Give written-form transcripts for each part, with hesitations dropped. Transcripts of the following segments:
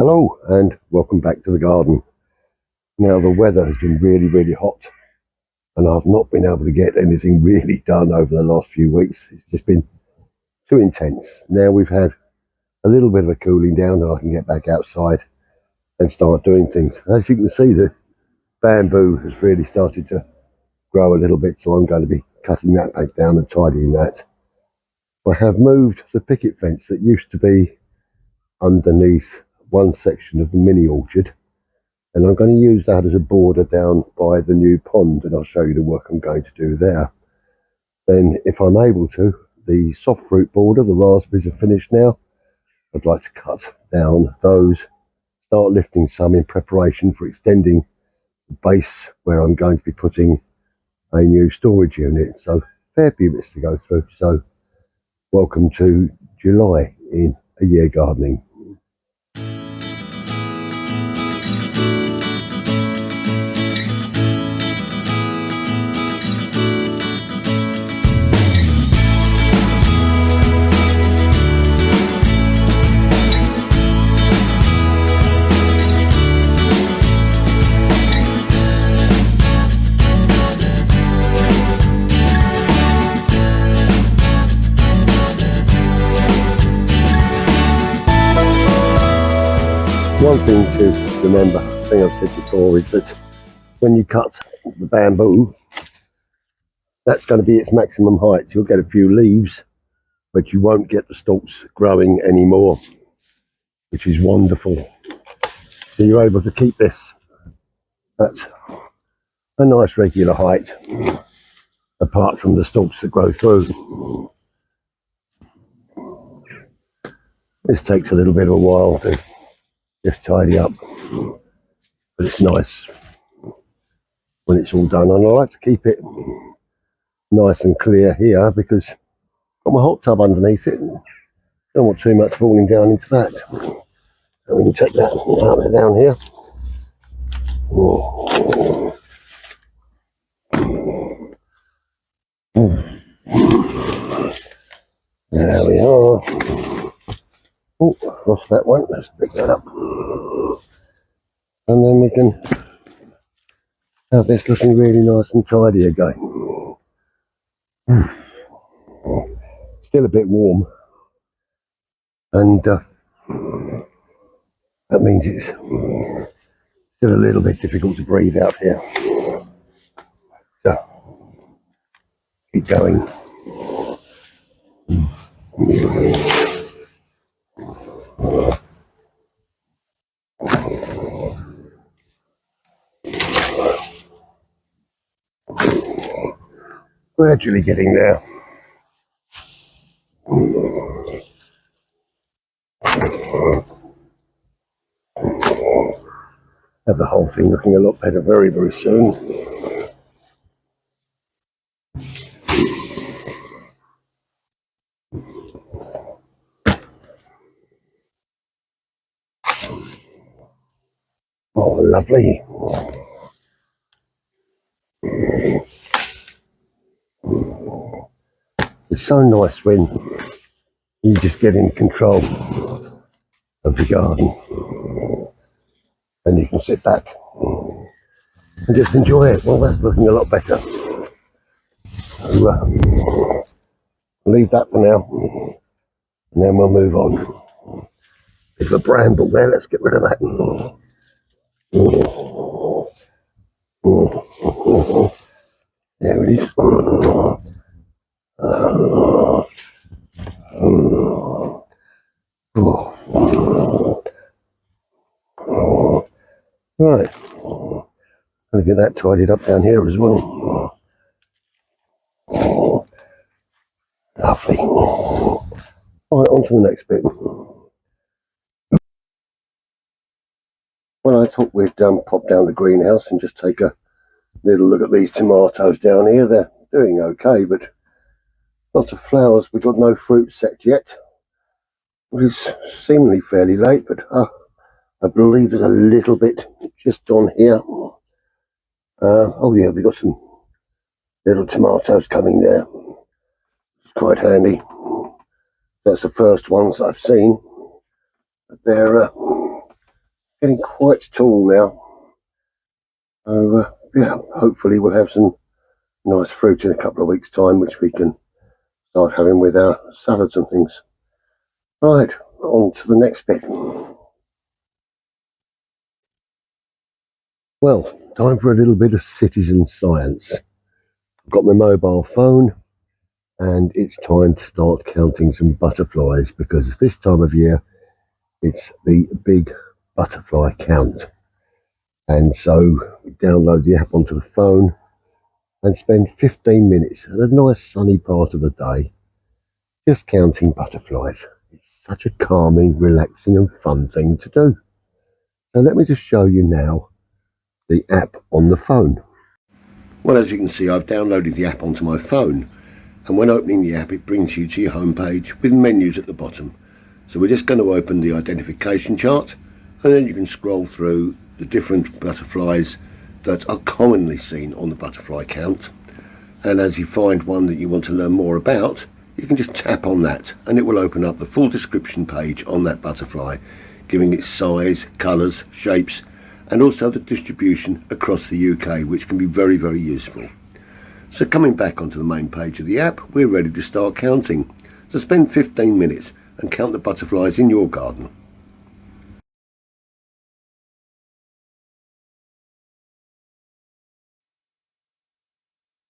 Hello and welcome back to the garden. Now the weather has been really hot and I've not been able to get anything really done over the last few weeks. It's just been too intense. Now we've had a little bit of a cooling down and I can get back outside and start doing things. As you can see, the bamboo has really started to grow a little bit, so I'm going to be cutting that back down and tidying that. I have moved the picket fence that used to be underneath one section of the mini orchard, and I'm going to use that as a border down by the new pond, and I'll show you the work I'm going to do there. Then if I'm able to, the soft fruit border, the raspberries are finished now. I'd like to cut down those, start lifting some in preparation for extending the base where I'm going to be putting a new storage unit. So fair few bits to go through. So welcome to July in a year gardening. One thing to remember, I think I've said before, is that when you cut the bamboo, that's going to be its maximum height. You'll get a few leaves, but you won't get the stalks growing anymore, which is wonderful. So you're able to keep this at a nice regular height, apart from the stalks that grow through. This takes a little bit of a while to just tidy up, but it's nice when it's all done. And I like to keep it nice and clear here because I've got my hot tub underneath it. Don't want too much falling down into that. So we can take that out down here. There we are. Oh, lost that one. Let's pick that up. And then we can have this looking really nice and tidy again. Still a bit warm. And that means it's still a little bit difficult to breathe out here. So, keep going. Gradually getting there. Have the whole thing looking a lot better very soon. Oh, lovely. It's so nice when you just get in control of the garden and you can sit back and just enjoy it. Well, that's looking a lot better. So, leave that for now and then we'll move on. There's a bramble there, let's get rid of that. There it is. Right, going to get that tidied up down here as well. Lovely. Right, on to the next bit. Well, I thought we'd pop down the greenhouse and just take a little look at these tomatoes down here. They're doing okay, but lots of flowers. We've got no fruit set yet, which is seemingly fairly late, but I believe there's a little bit just on here. Oh yeah, we've got some little tomatoes coming there. It's quite handy. That's the first ones I've seen. But they're getting quite tall now. So yeah, hopefully we'll have some nice fruit in a couple of weeks' time, which we can start having with our salads and things. Right, on to the next bit. Well, time for a little bit of citizen science. I've got my mobile phone and it's time to start counting some butterflies, because this time of year it's the big butterfly count. And so we download the app onto the phone and spend 15 minutes at a nice sunny part of the day just counting butterflies. It's such a calming, relaxing and fun thing to do. So let me just show you now the app on the phone. Well, as you can see, I've downloaded the app onto my phone, and when opening the app it brings you to your home page with menus at the bottom. So we're just going to open the identification chart, and then you can scroll through the different butterflies that are commonly seen on the butterfly count. And as you find one that you want to learn more about, you can just tap on that and it will open up the full description page on that butterfly, giving its size, colours, shapes and also the distribution across the UK, which can be very, very useful. So coming back onto the main page of the app, we're ready to start counting. So spend 15 minutes and count the butterflies in your garden.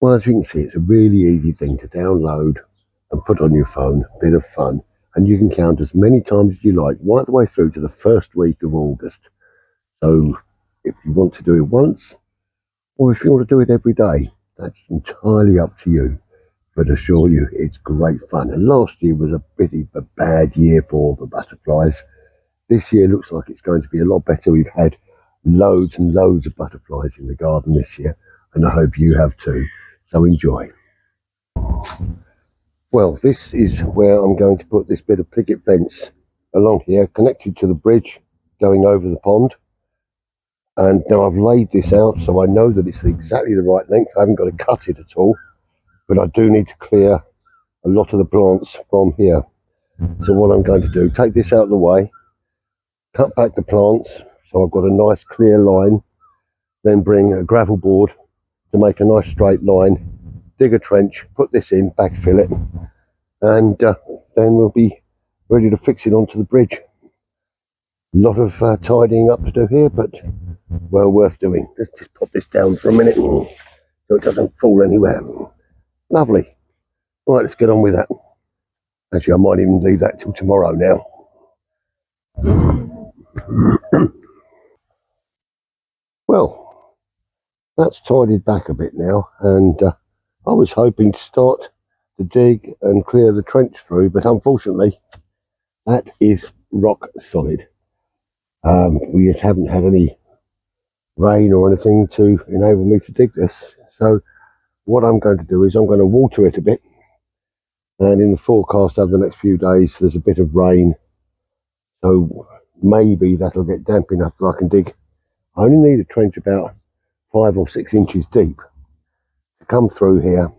Well, as you can see, it's a really easy thing to download and put on your phone, a bit of fun, and you can count as many times as you like, right the way through to the first week of August. So if you want to do it once, or if you want to do it every day, that's entirely up to you. But I assure you, it's great fun. And last year was a bit of a bad year for the butterflies. This year looks like it's going to be a lot better. We've had loads and loads of butterflies in the garden this year, and I hope you have too. So enjoy. Well, this is where I'm going to put this bit of picket fence along here, connected to the bridge going over the pond. And now I've laid this out so I know that it's exactly the right length. I haven't got to cut it at all, but I do need to clear a lot of the plants from here. So what I'm going to do, take this out of the way, cut back the plants so I've got a nice clear line, then bring a gravel board to make a nice straight line, dig a trench, put this in, backfill it, and then we'll be ready to fix it onto the bridge. A lot of tidying up to do here, but well worth doing. Let's just pop this down for a minute so it doesn't fall anywhere. Lovely. Right, let's get on with that. Actually, I might even leave that till tomorrow now. Well, that's tidied back a bit now, and I was hoping to start to dig and clear the trench through, but unfortunately that is rock solid. We just haven't had any rain or anything to enable me to dig this. So what I'm going to do is I'm going to water it a bit, and in the forecast over the next few days there's a bit of rain, so maybe that'll get damp enough that I can dig. I only need a trench about 5 or 6 inches deep to come through here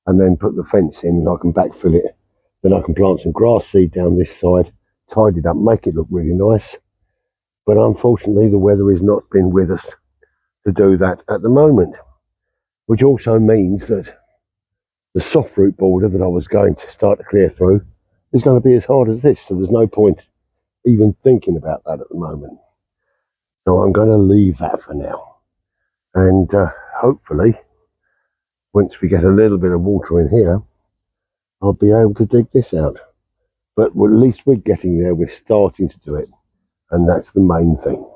and then put the fence in, and I can backfill it. Then I can plant some grass seed down this side, tidy it up, make it look really nice. But unfortunately the weather has not been with us to do that at the moment, which also means that the soft root border that I was going to start to clear through is going to be as hard as this, so there's no point even thinking about that at the moment. So I'm going to leave that for now, and hopefully once we get a little bit of water in here I'll be able to dig this out. But at least we're getting there, we're starting to do it, and that's the main thing.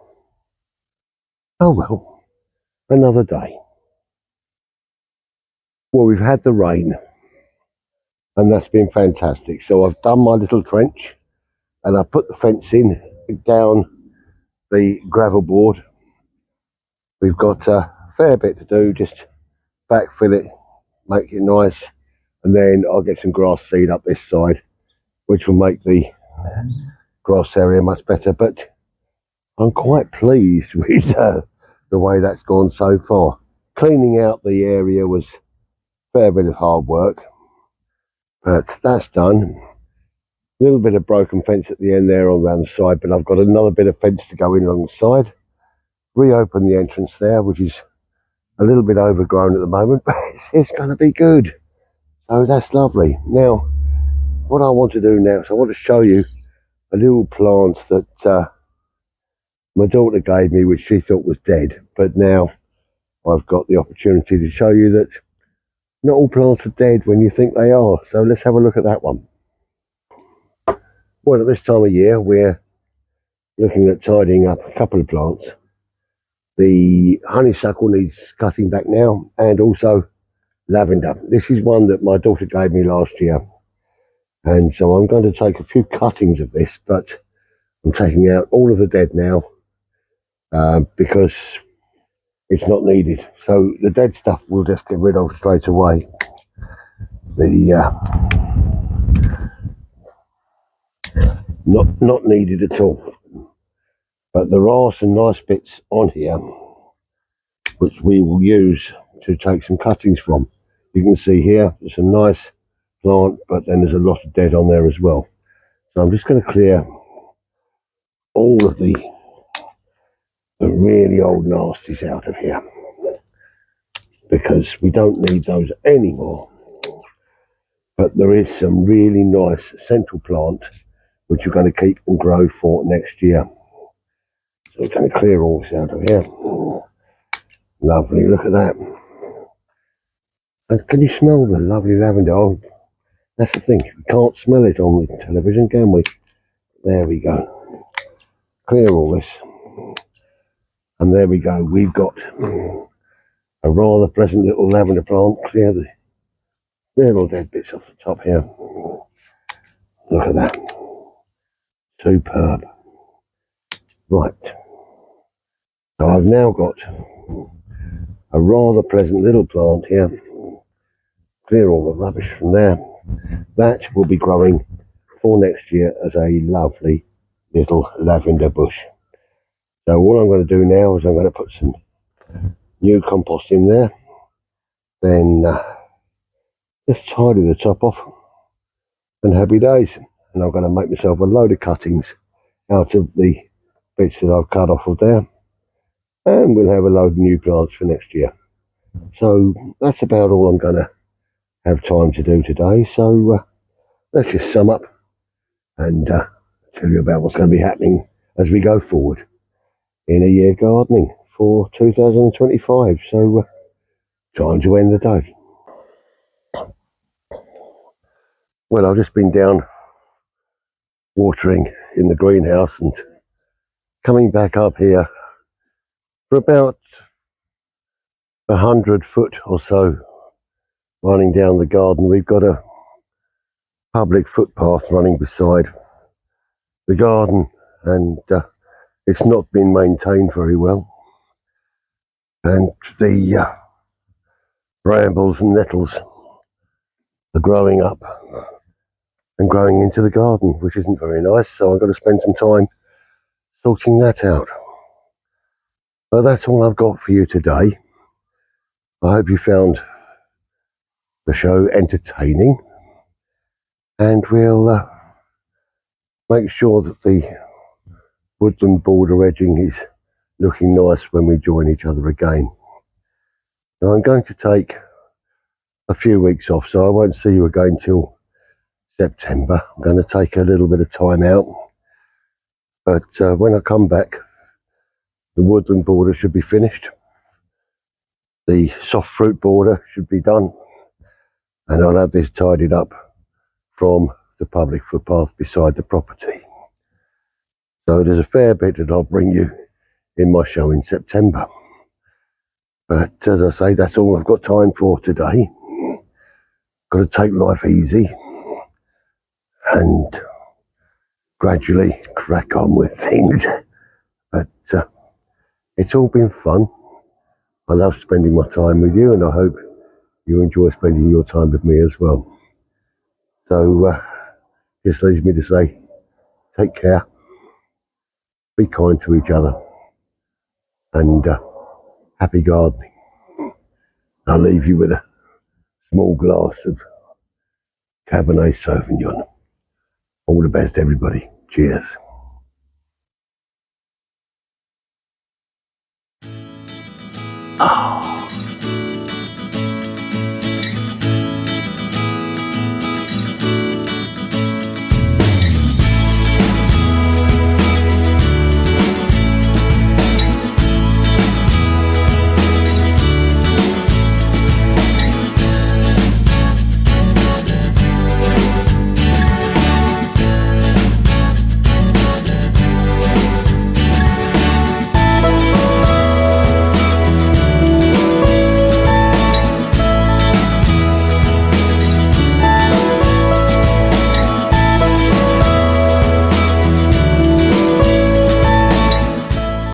Oh well, another day. Well, we've had the rain and that's been fantastic. So I've done my little trench and I put the fence in down the gravel board. We've got a fair bit to do, just backfill it, make it nice, and then I'll get some grass seed up this side, which will make the grass area much better. But I'm quite pleased with the way that's gone so far. Cleaning out the area was a fair bit of hard work, but that's done. little bit of broken fence at the end there on around the side, but I've got another bit of fence to go in along the side. Reopen the entrance there, which is a little bit overgrown at the moment, but it's going to be good. So that's lovely. Now, what I want to do now is I want to show you a little plant that my daughter gave me, which she thought was dead, but now I've got the opportunity to show you that not all plants are dead when you think they are. So let's have a look at that one. Well, at this time of year, we're looking at tidying up a couple of plants. The honeysuckle needs cutting back now, and also lavender. This is one that my daughter gave me last year, and so I'm going to take a few cuttings of this, but I'm taking out all of the dead now because it's not needed. So the dead stuff we'll just get rid of straight away. The not needed at all. But there are some nice bits on here which we will use to take some cuttings from. You can see here there's a nice plant, but then there's a lot of dead on there as well. So I'm just going to clear all of the really old nasties out of here, because we don't need those anymore. But there is some really nice central plant which we're going to keep and grow for next year. So we're going to clear all this out of here. Lovely, look at that. And can you smell the lovely lavender? Oh, that's the thing, we can't smell it on the television, can we? There we go. Clear all this. And there we go, we've got a rather pleasant little lavender plant. Clear the little dead bits off the top here. Look at that. Superb. Right. So I've now got a rather pleasant little plant here. Clear all the rubbish from there. That will be growing for next year as a lovely little lavender bush. So all I'm going to do now is I'm going to put some new compost in there. Then just tidy the top off and happy days. And I'm going to make myself a load of cuttings out of the bits that I've cut off of there. And we'll have a load of new plants for next year. So that's about all I'm going to have time to do today. So let's just sum up and tell you about what's going to be happening as we go forward in a year gardening for 2025. So time to end the day. Well, I've just been down watering in the greenhouse and coming back up here for about 100 foot or so running down the garden. We've got a public footpath running beside the garden, and it's not been maintained very well, and the brambles and nettles are growing up and growing into the garden, which isn't very nice. So I've got to spend some time sorting that out. But that's all I've got for you today. I hope you found the show entertaining, and we'll make sure that the woodland border edging is looking nice when we join each other again. Now I'm going to take a few weeks off, so I won't see you again till September. I'm going to take a little bit of time out, but when I come back, the woodland border should be finished. The soft fruit border should be done, and I'll have this tidied up from the public footpath beside the property. So there's a fair bit that I'll bring you in my show in September. But as I say, that's all I've got time for today. Got to take life easy and gradually crack on with things. But it's all been fun. I love spending my time with you, and I hope you enjoy spending your time with me as well. So just leaves me to say, take care, be kind to each other, and happy gardening. I'll leave you with a small glass of Cabernet Sauvignon. All the best, everybody. Cheers. Oh.